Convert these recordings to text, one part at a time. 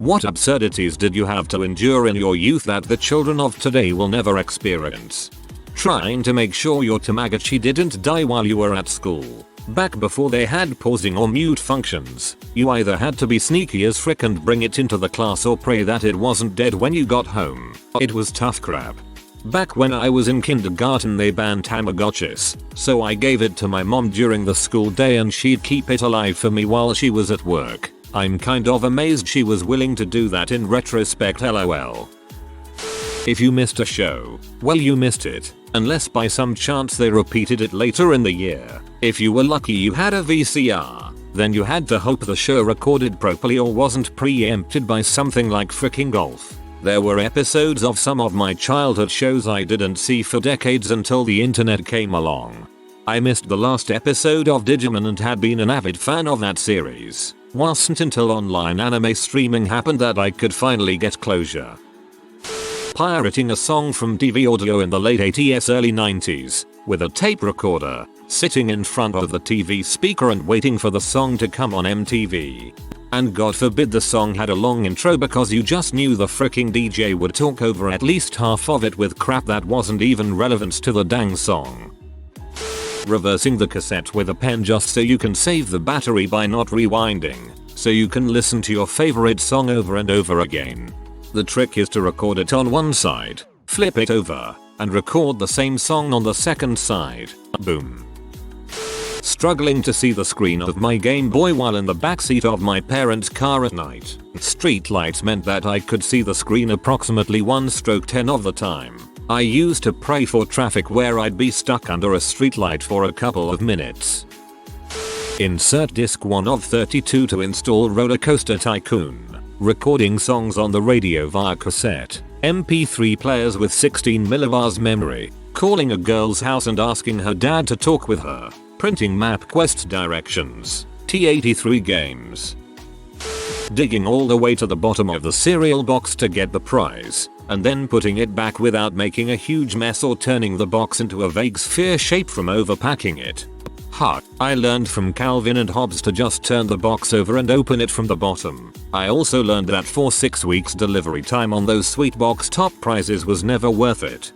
What absurdities did you have to endure in your youth that the children of today will never experience? Trying to make sure your Tamagotchi didn't die while you were at school. Back before they had pausing or mute functions, you either had to be sneaky as frick and bring it into the class or pray that it wasn't dead when you got home. It was tough crap. Back when I was in kindergarten they banned Tamagotchis, so I gave it to my mom during the school day and she'd keep it alive for me while she was at work. I'm kind of amazed she was willing to do that in retrospect, lol. If you missed a show, well you missed it, unless by some chance they repeated it later in the year. If you were lucky you had a VCR, then you had to hope the show recorded properly or wasn't preempted by something like fricking golf. There were episodes of some of my childhood shows I didn't see for decades until the internet came along. I missed the last episode of Digimon and had been an avid fan of that series. Wasn't until online anime streaming happened that I could finally get closure. Pirating a song from TV audio in the late 80s early 90s, with a tape recorder, sitting in front of the TV speaker and waiting for the song to come on MTV. And God forbid the song had a long intro because you just knew the fricking DJ would talk over at least half of it with crap that wasn't even relevant to the dang song. Reversing the cassette with a pen just so you can save the battery by not rewinding, so you can listen to your favorite song over and over again. The trick is to record it on one side, flip it over, and record the same song on the second side. Boom. Struggling to see the screen of my Game Boy while in the backseat of my parents' car at night. Street lights meant that I could see the screen approximately 1/10 of the time. I used to pray for traffic where I'd be stuck under a streetlight for a couple of minutes. Insert disc 1 of 32 to install Roller Coaster Tycoon. Recording songs on the radio via cassette. MP3 players with 16 millibars memory. Calling a girl's house and asking her dad to talk with her. Printing MapQuest directions. T83 games. Digging all the way to the bottom of the cereal box to get the prize, and then putting it back without making a huge mess or turning the box into a vague sphere shape from overpacking it. I learned from Calvin and Hobbes to just turn the box over and open it from the bottom. I also learned that for 6 weeks delivery time on those sweet box top prizes was never worth it.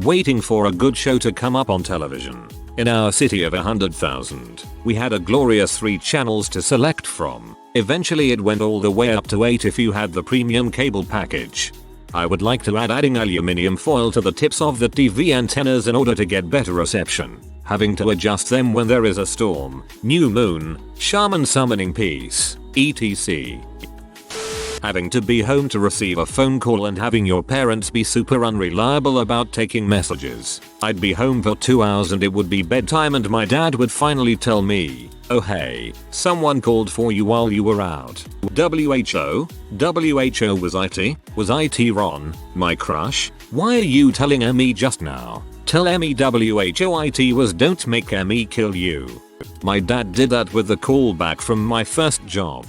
Waiting for a good show to come up on television. In our city of 100,000, we had a glorious 3 channels to select from. Eventually it went all the way up to 8 if you had the premium cable package. I would like to adding aluminium foil to the tips of the TV antennas in order to get better reception. Having to adjust them when there is a storm, new moon, shaman summoning peace, etc. Having to be home to receive a phone call and having your parents be super unreliable about taking messages. I'd be home for 2 hours and it would be bedtime and my dad would finally tell me, "Oh hey, someone called for you while you were out." WHO? WHO was IT? Was IT Ron, my crush? Why are you telling me just now? Tell me WHO was don't make me kill you. My dad did that with the call back from my first job.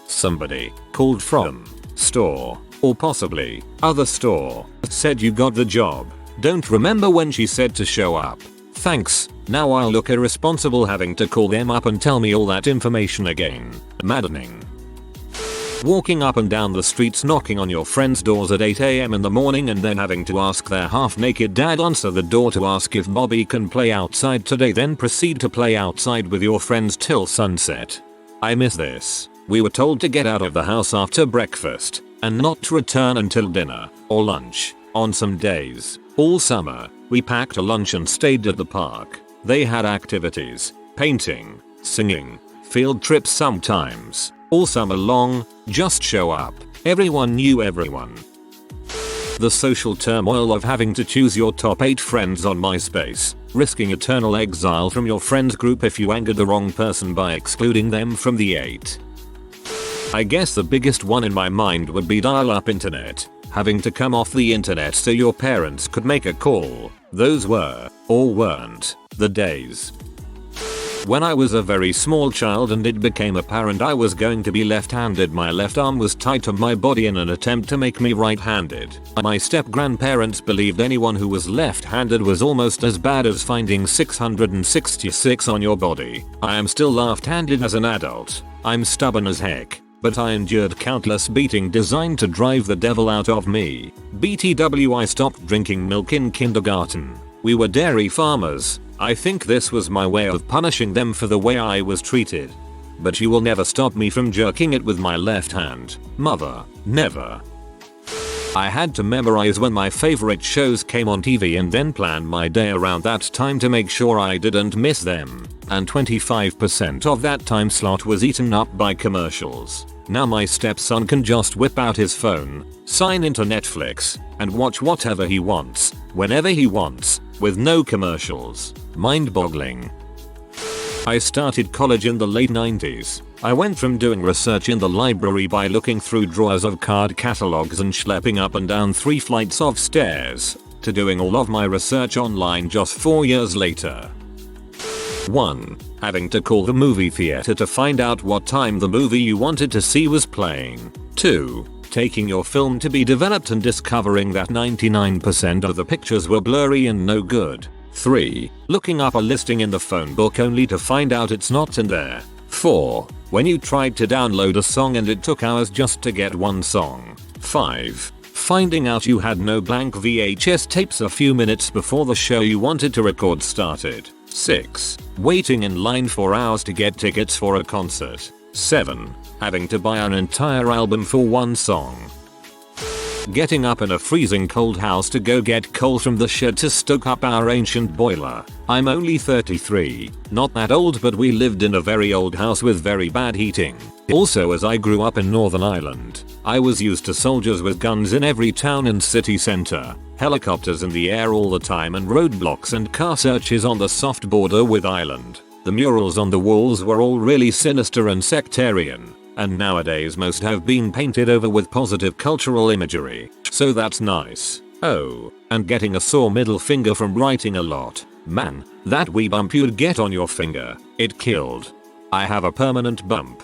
Somebody called from store, or possibly other store, said you got the job. Don't remember when she said to show up. Thanks, now I'll look irresponsible having to call them up and tell me all that information again. Maddening. Walking up and down the streets knocking on your friends' doors at 8 AM in the morning and then having to ask their half-naked dad answer the door to ask if Bobby can play outside today, then proceed to play outside with your friends till sunset. I miss this. We were told to get out of the house after breakfast and not to return until dinner or lunch. On some days, all summer, we packed a lunch and stayed at the park. They had activities, painting, singing, field trips sometimes. All summer long, just show up. Everyone knew everyone. The social turmoil of having to choose your top 8 friends on MySpace, risking eternal exile from your friends group if you angered the wrong person by excluding them from the 8. I guess the biggest one in my mind would be dial-up internet. Having to come off the internet so your parents could make a call. Those were, or weren't, the days. When I was a very small child and it became apparent I was going to be left-handed, my left arm was tied to my body in an attempt to make me right-handed. My step-grandparents believed anyone who was left-handed was almost as bad as finding 666 on your body. I am still left-handed as an adult. I'm stubborn as heck. but I endured countless beating designed to drive the devil out of me. BTW, I stopped drinking milk in kindergarten. We were dairy farmers. I think this was my way of punishing them for the way I was treated. But you will never stop me from jerking it with my left hand. Mother, never. I had to memorize when my favorite shows came on TV and then plan my day around that time to make sure I didn't miss them. And 25% of that time slot was eaten up by commercials. Now my stepson can just whip out his phone, sign into Netflix, and watch whatever he wants, whenever he wants, with no commercials. Mind-boggling. I started college in the late 90s. I went from doing research in the library by looking through drawers of card catalogs and schlepping up and down 3 flights of stairs, to doing all of my research online just 4 years later. 1. Having to call the movie theater to find out what time the movie you wanted to see was playing. 2. Taking your film to be developed and discovering that 99% of the pictures were blurry and no good. 3. Looking up a listing in the phone book only to find out it's not in there. 4. When you tried to download a song and it took hours just to get one song. 5. Finding out you had no blank VHS tapes a few minutes before the show you wanted to record started. 6. Waiting in line for hours to get tickets for a concert. 7. Having to buy an entire album for one song. Getting up in a freezing cold house to go get coal from the shed to stoke up our ancient boiler. I'm only 33, not that old, but we lived in a very old house with very bad heating. Also, as I grew up in Northern Ireland, I was used to soldiers with guns in every town and city centre, helicopters in the air all the time, and roadblocks and car searches on the soft border with Ireland. The murals on the walls were all really sinister and sectarian. And nowadays most have been painted over with positive cultural imagery, so that's nice. Oh, and getting a sore middle finger from writing a lot. Man, that wee bump you'd get on your finger, it killed. I have a permanent bump.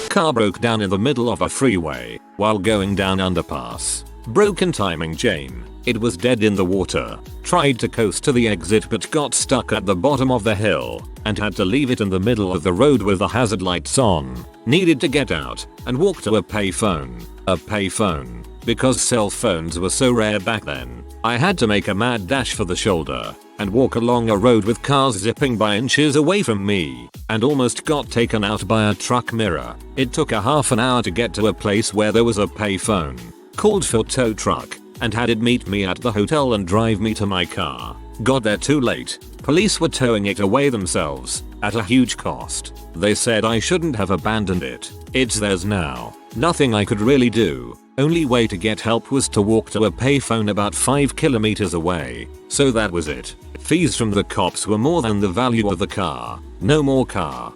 Car broke down in the middle of a freeway while going down underpass. Broken timing chain. It was dead in the water. Tried to coast to the exit but got stuck at the bottom of the hill and had to leave it in the middle of the road with the hazard lights on. Needed to get out and walk to a payphone. A payphone. Because cell phones were so rare back then, I had to make a mad dash for the shoulder and walk along a road with cars zipping by inches away from me, and almost got taken out by a truck mirror. It took a half an hour to get to a place where there was a payphone. Called for tow truck and had it meet me at the hotel and drive me to my car. Got there too late. Police were towing it away themselves at a huge cost. They said I shouldn't have abandoned it. It's theirs now. Nothing I could really do. Only way to get help was to walk to a payphone about 5 kilometers away. So that was it. Fees from the cops were more than the value of the car. No more car.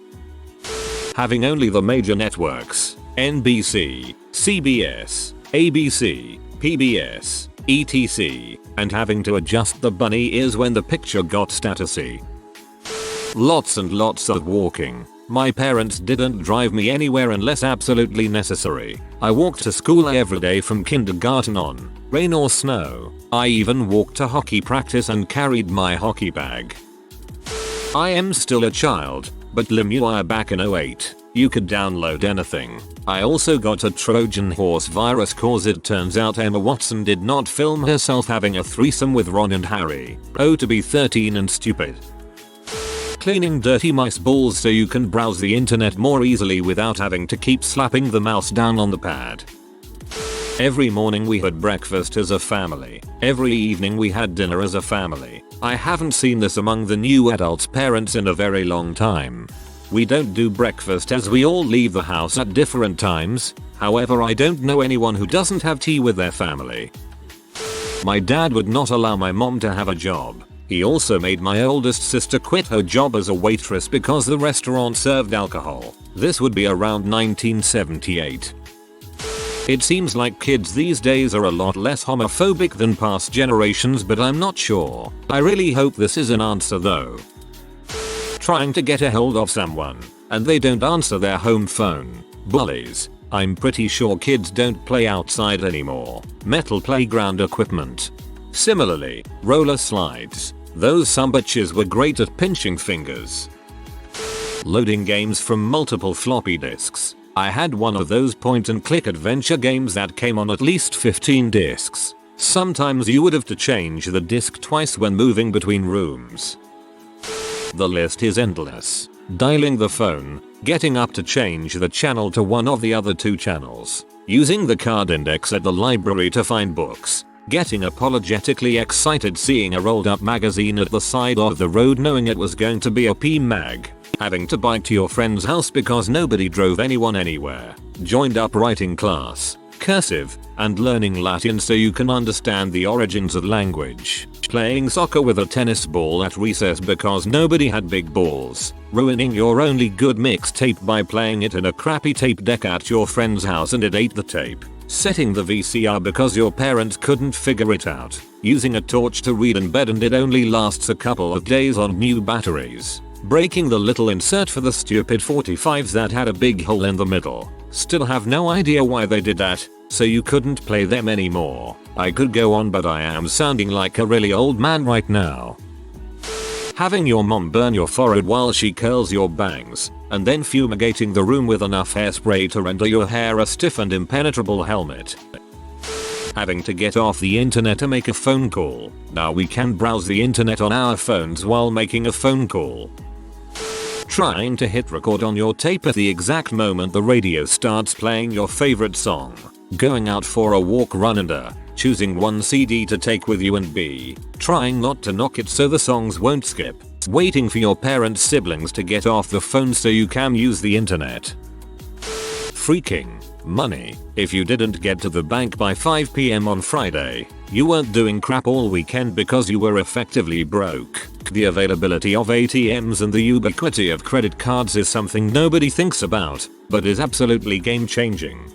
Having only the major networks, NBC, CBS, ABC, PBS, etc. and having to adjust the bunny ears when the picture got statusy. Lots and lots of walking. My parents didn't drive me anywhere unless absolutely necessary. I walked to school every day from kindergarten on, rain or snow. I even walked to hockey practice and carried my hockey bag. I am still a child, but LimeWire back in 08. You could download anything. I also got a Trojan horse virus cause it turns out Emma Watson did not film herself having a threesome with Ron and Harry. Oh, to be 13 and stupid. Cleaning dirty mice balls so you can browse the internet more easily without having to keep slapping the mouse down on the pad. Every morning we had breakfast as a family. Every evening we had dinner as a family. I haven't seen this among the new adults' parents in a very long time. We don't do breakfast as we all leave the house at different times. However, I don't know anyone who doesn't have tea with their family. My dad would not allow my mom to have a job. He also made my oldest sister quit her job as a waitress because the restaurant served alcohol. This would be around 1978. It seems like kids these days are a lot less homophobic than past generations, but I'm not sure. I really hope this is an answer though. Trying to get a hold of someone and they don't answer their home phone. Bullies. I'm pretty sure kids don't play outside anymore. Metal playground equipment. Similarly, roller slides. Those sumbitches were great at pinching fingers. Loading games from multiple floppy disks. I had one of those point and click adventure games that came on at least 15 discs. Sometimes you would have to change the disc twice when moving between rooms. The list is endless. Dialing the phone, getting up to change the channel to one of the other two channels, using the card index at the library to find books, getting apologetically excited seeing a rolled up magazine at the side of the road knowing it was going to be a P-mag, having to bike to your friend's house because nobody drove anyone anywhere, joined up writing class, cursive, and learning Latin so you can understand the origins of language, playing soccer with a tennis ball at recess because nobody had big balls, ruining your only good mixtape by playing it in a crappy tape deck at your friend's house and it ate the tape, setting the VCR because your parents couldn't figure it out, using a torch to read in bed and it only lasts a couple of days on new batteries, breaking the little insert for the stupid 45s that had a big hole in the middle. Still have no idea why they did that, so you couldn't play them anymore. I could go on but I am sounding like a really old man right now. Having your mom burn your forehead while she curls your bangs, and then fumigating the room with enough hairspray to render your hair a stiff and impenetrable helmet. Having to get off the internet to make a phone call. Now we can browse the internet on our phones while making a phone call. Trying to hit record on your tape at the exact moment the radio starts playing your favorite song. Going out for a walk, run and choosing one CD to take with you and B, trying not to knock it so the songs won't skip. Waiting for your parents' siblings to get off the phone so you can use the internet. Freaking money. If you didn't get to the bank by 5 PM on Friday, you weren't doing crap all weekend because you were effectively broke. The availability of ATMs and the ubiquity of credit cards is something nobody thinks about, but is absolutely game changing.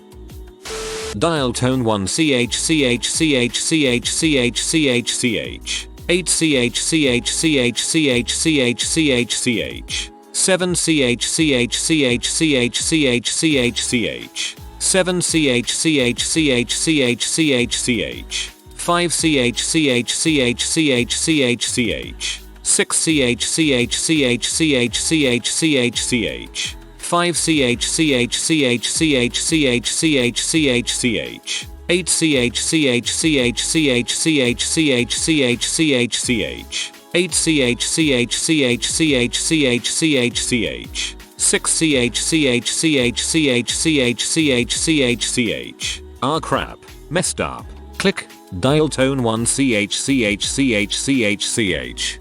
Dial tone 1 CH CH CH CH CH CH CH 8 CH CH CH CH CH CH CH 7 CH CH CH CH CH CH CH 7 CH CH CH CH CH CH 5 CH CH CH CH CH CH 6 CH CH CH CH CH CH CH 5 CH CH CH CH CH CH CH CH 8 CH CH CH CH CH CH CH CH CH 8 CH CH CH CH CH CH CH 6 CH CH CH CH CH CH CH Ah crap, messed up. Click, dial tone 1 CH CH CH CH CH.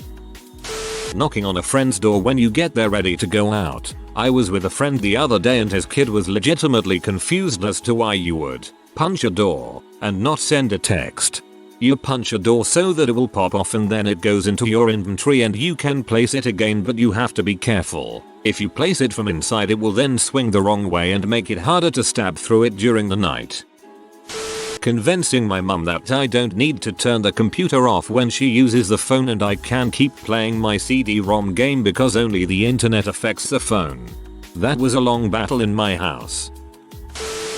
Knocking on a friend's door when you get there ready to go out. I was with a friend the other day and his kid was legitimately confused as to why you would punch a door and not send a text. You punch a door so that it will pop off and then it goes into your inventory and you can place it again, but you have to be careful. If you place it from inside it will then swing the wrong way and make it harder to stab through it during the night. Convincing my mum that I don't need to turn the computer off when she uses the phone and I can keep playing my CD-ROM game because only the internet affects the phone. That was a long battle in my house.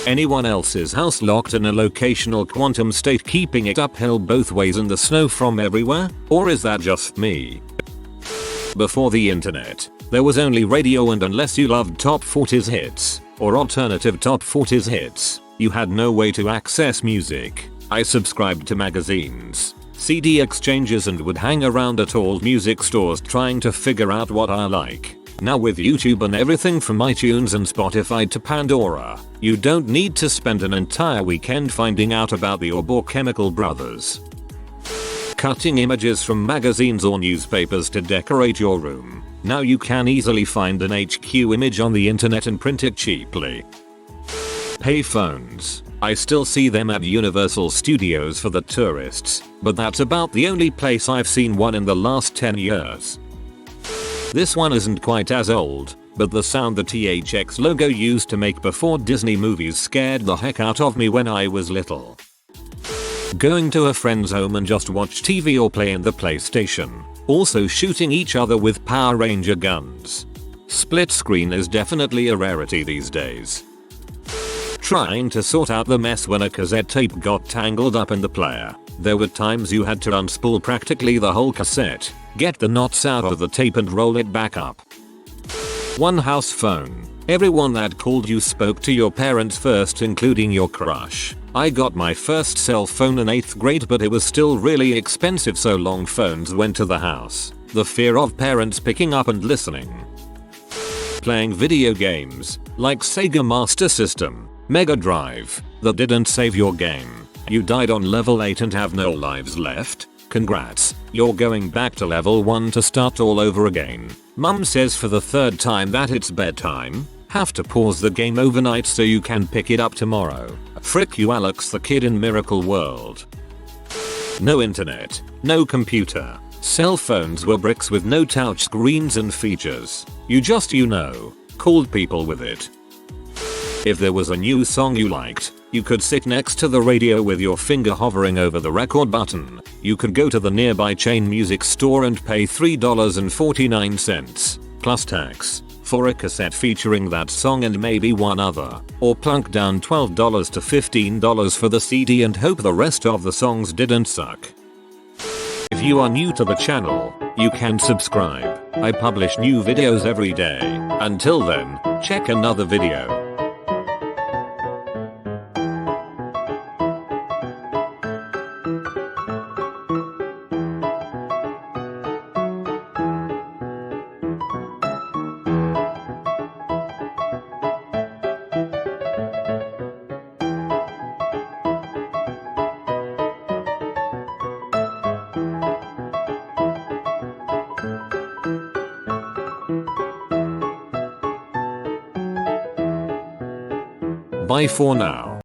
Anyone else's house locked in a locational quantum state keeping it uphill both ways in the snow from everywhere? Or is that just me? Before the internet, there was only radio, and unless you loved top 40s hits or alternative top 40s hits, you had no way to access music. I subscribed to magazines, CD exchanges, and would hang around at old music stores trying to figure out what I like. Now with YouTube and everything from iTunes and Spotify to Pandora, you don't need to spend an entire weekend finding out about the Chemical Brothers. Cutting images from magazines or newspapers to decorate your room. Now you can easily find an HQ image on the internet and print it cheaply. Payphones. I still see them at Universal Studios for the tourists, but that's about the only place I've seen one in the last 10 years. This one isn't quite as old, but the sound the THX logo used to make before Disney movies scared the heck out of me when I was little. Going to a friend's home and just watch TV or play in the PlayStation. Also shooting each other with Power Ranger guns. Split screen is definitely a rarity these days. Trying to sort out the mess when a cassette tape got tangled up in the player. There were times you had to unspool practically the whole cassette, get the knots out of the tape and roll it back up. One house phone. Everyone that called you spoke to your parents first, including your crush. I got my first cell phone in 8th grade, but it was still really expensive, so long phones went to the house. The fear of parents picking up and listening. Playing video games, like Sega Master System, Mega Drive, that didn't save your game. You died on level 8 and have no lives left. Congrats, you're going back to level 1 to start all over again. Mum says for the 3rd time that it's bedtime. Have to pause the game overnight so you can pick it up tomorrow. Frick you, Alex the kid in Miracle World. No internet, no computer. Cell phones were bricks with no touch screens and features. You just, called people with it. If there was a new song you liked, you could sit next to the radio with your finger hovering over the record button. You could go to the nearby chain music store and pay $3.49 plus tax for a cassette featuring that song and maybe one other, or plunk down $12 to $15 for the CD and hope the rest of the songs didn't suck. If you are new to the channel, you can subscribe. I publish new videos every day. Until then, check another video. Bye for now.